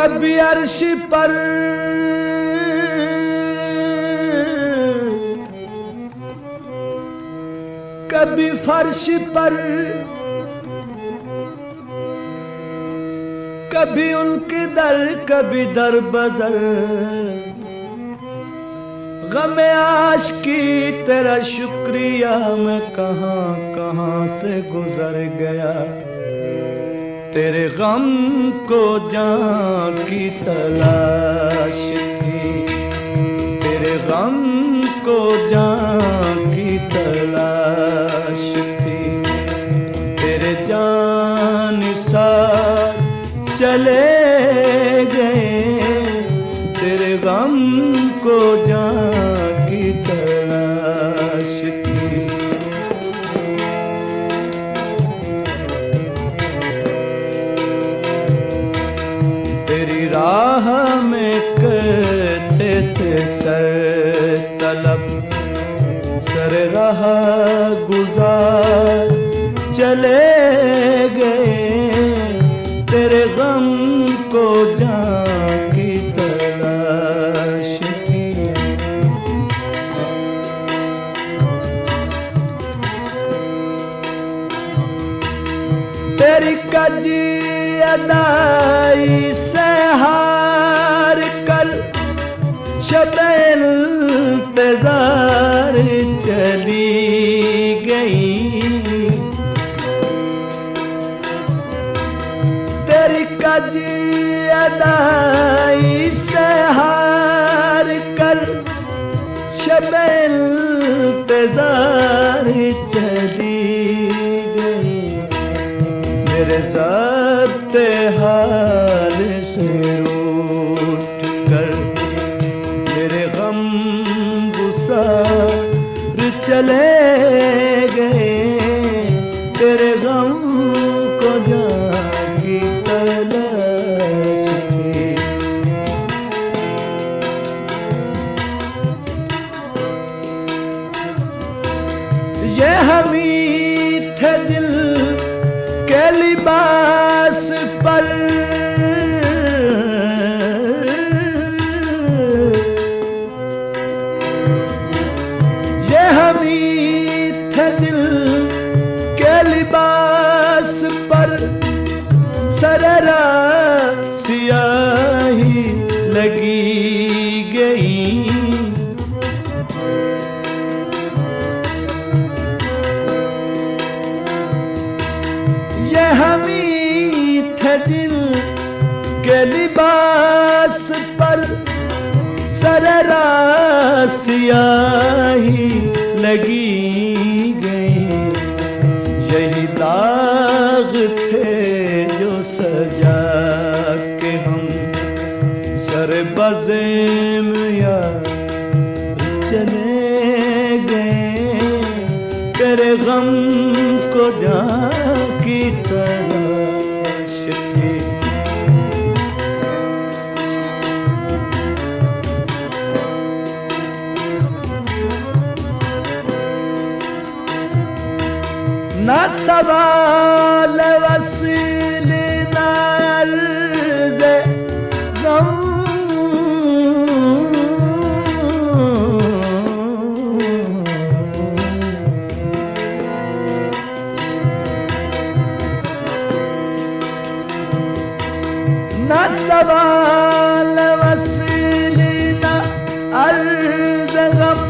कभी अर्श पर कभी फर्श पर, कभी उनके दर कभी दर बदर। गम आशिकी तेरा शुक्रिया मैं कहाँ कहाँ से गुजर गया। तेरे गम को जान की तलाश थी, तेरे गम को जान की तलाश थी। तेरे जानिसार चले गए, तेरे गम को जान की तलाश थी। तेरी राह में करते थे सर तलब, सर राह गुजार चले गए। तेरे गम को जान की तलाश थी। तेरी कजी अदाई से हार कर शब इंतजार चली गई। तेरी कजी अदाई से हार कर शब इंतजार चली गई। मेरे ज़ब्ते हाल से उठ कर मेरे गम गुसार चले गए। तेरे गम को जान की तलाश थी। ये हमी थे दिल के लिबास पर, ये हमी थे दिल के लिबास पर। सररा सियाही लगी गई। ये हमी थे दिल के लिबास पर, सररा सियाही लगी गई। यही दाग थे जो सजा के हम सर बज़ेम या चले गए। तेरे गम को जान की तलाश थी। ना सवाल वसील ना अर्ज़ गम, ना सवाल वसील ना अर्ज़ गम,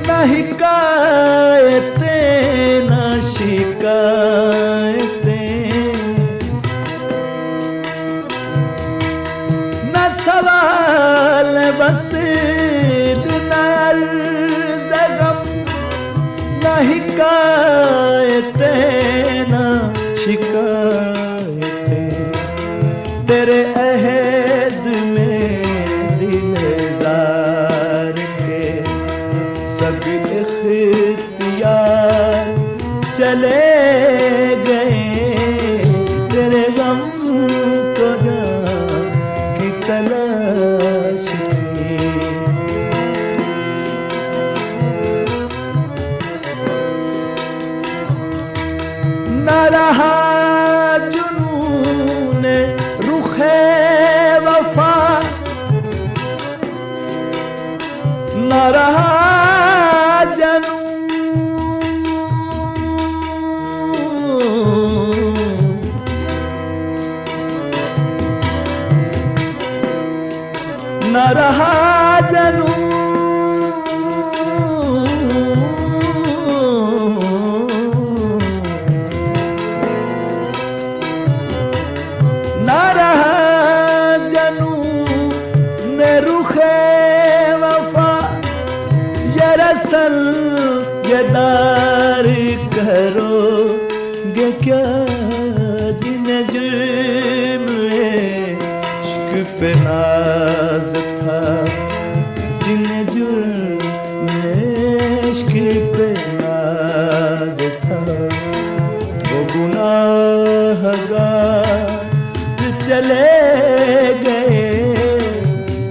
ना हिकायतें ना शिकायतें। ना सवाल वसील ना अर्ज़ गम, ना हिकायतें ना शिकायतें। तेरे अहद में दिलजार के सभी इख्तियार चले गए। तेरे गम को जान की तलाश थी। न रहा जुनून रुखे रहा जनू ना रहा जनू मैं रुखे वफा ये रसल ये दार करोगे क्या दिन जुर्म इश्क पे नाज था दिन जुर्म इश्क पे नाज था वो गुनाहगार चले गए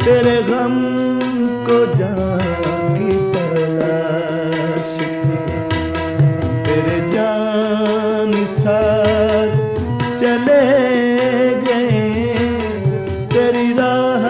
तेरे गम को जान की तलाश थी तेरे जान साथ चले गए तेरी राह